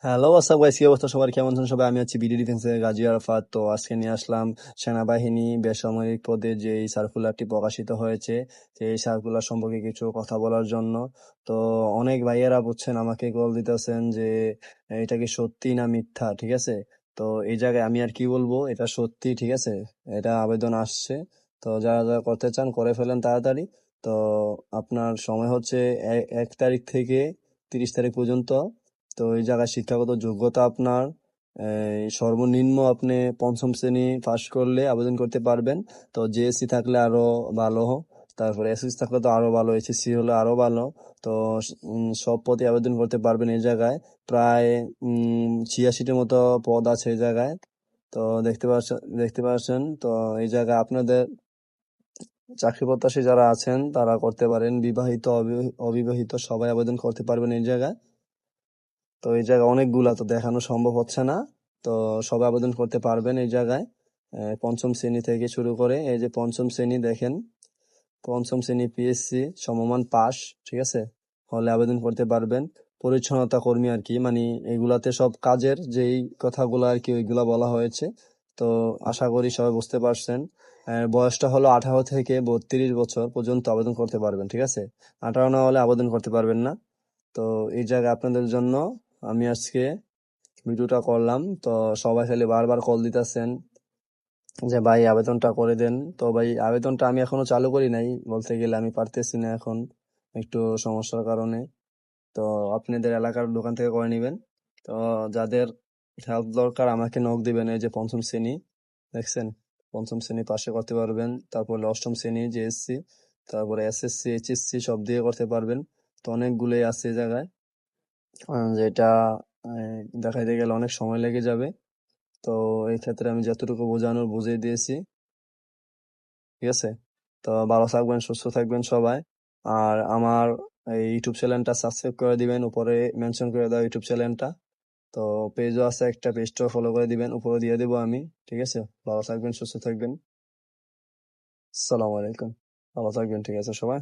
Hello WhatsApp guys, কি অবস্থা সবার, কেমন আছেন সবাই? আমি হচ্ছি বিডি ডিফেন্সের গাজী আরাফাত। তো আজকে নিয়ে আসলাম সেনাবাহিনী বেসামরিক পদে যে এই সার্কুলারটি প্রকাশিত হয়েছে, তো এই সার্কুলার সম্পর্কে কিছু কথা বলার জন্য। তো অনেক ভাইয়েরা বুঝছেন আমাকে কল দিতেছেন যে এটা কি সত্যি না মিথ্যা, ঠিক আছে? তো এই জায়গায় আমি আর কি বলবো, এটা সত্যি, ঠিক আছে? এটা আবেদন আসছে, তো যারা যারা করতে চান করে ফেলেন তাড়াতাড়ি। তো আপনার সময় হচ্ছে 1 তারিখ থেকে 30 তারিখ পর্যন্ত। তো এই জায়গায় শিক্ষাগত যোগ্যতা আপনার সর্বনিম্ন আপনি পঞ্চম শ্রেণী পাশ করলে আবেদন করতে পারবেন। তো জেএসসি থাকলে আরো ভালো, তারপরে এসএসসি থাকলে তো আরো ভালো, এইচএসসি হলে আরো ভালো। তো সব পদে আবেদন করতে পারবেন এই জায়গায়। প্রায় 86টির মতো পদ আছে এই জায়গায়। তো দেখতে পাচ্ছেন তো এই জায়গায় আপনাদের চাকরি প্রত্যাশী যারা আছেন তারা করতে পারেন, বিবাহিত অবিবাহিত সবাই আবেদন করতে পারবেন এই জায়গায়। তো এই জায়গায় অনেকগুলা, তো দেখানো সম্ভব হচ্ছে না। তো সবাই আবেদন করতে পারবেন এই জায়গায়। পঞ্চম শ্রেণী থেকে শুরু করে এই যে পঞ্চম শ্রেণী দেখেন, পঞ্চম শ্রেণী পিএসসি সমমান পাস, ঠিক আছে, হলে আবেদন করতে পারবেন। পরিচ্ছন্নতা কর্মী আর কি, মানে এগুলাতে সব কাজের যেই কথাগুলো আর কি ওইগুলা বলা হয়েছে। তো আশা করি সবাই বুঝতে পারছেন। বয়সটা হলো 18 থেকে 32 বছর পর্যন্ত আবেদন করতে পারবেন, ঠিক আছে? 18 না হলে আবেদন করতে পারবেন না। তো এই জায়গায় আপনাদের জন্য আমি আজকে ভিডিওটা করলাম। তো সবাই খালি বারবার কল দিতেছেন যে ভাই আবেদনটা করে দেন। তো ভাই আবেদনটা আমি এখনো চালু করি নাই, বলতে গেলে আমি পারতেছি না এখন একটু সমস্যার কারণে। তো আপনাদের এলাকার দোকান থেকে করে নেবেন। তো যাদের হেল্প দরকার আমাকে নক দিবেন। এই যে পঞ্চম শ্রেণী দেখছেন, পঞ্চম শ্রেণী পাশে করতে পারবেন, তারপরে অষ্টম শ্রেণী জেএসসি, তারপরে এসএসসি এইচএসসি সব দিয়ে করতে পারবেন। তো অনেকগুলোই আছে এই জায়গায়, যেটা দেখাইতে গেলে অনেক সময় লেগে যাবে। তো এই ক্ষেত্রে আমি যতটুকু বোঝানোর বুঝিয়ে দিয়েছি, ঠিক আছে? তো ভালো থাকবেন, সুস্থ থাকবেন সবাই। আর আমার এই ইউটিউব চ্যানেলটা সাবস্ক্রাইব করে দিবেন, উপরে মেনশন করে দাও ইউটিউব চ্যানেলটা। তো পেজও আছে একটা, পেজটাও ফলো করে দিবেন, উপরে দিয়ে দেবো আমি, ঠিক আছে? ভালো থাকবেন, সুস্থ থাকবেন। আসসালামু আলাইকুম। ভালো থাকবেন, ঠিক আছে সবাই?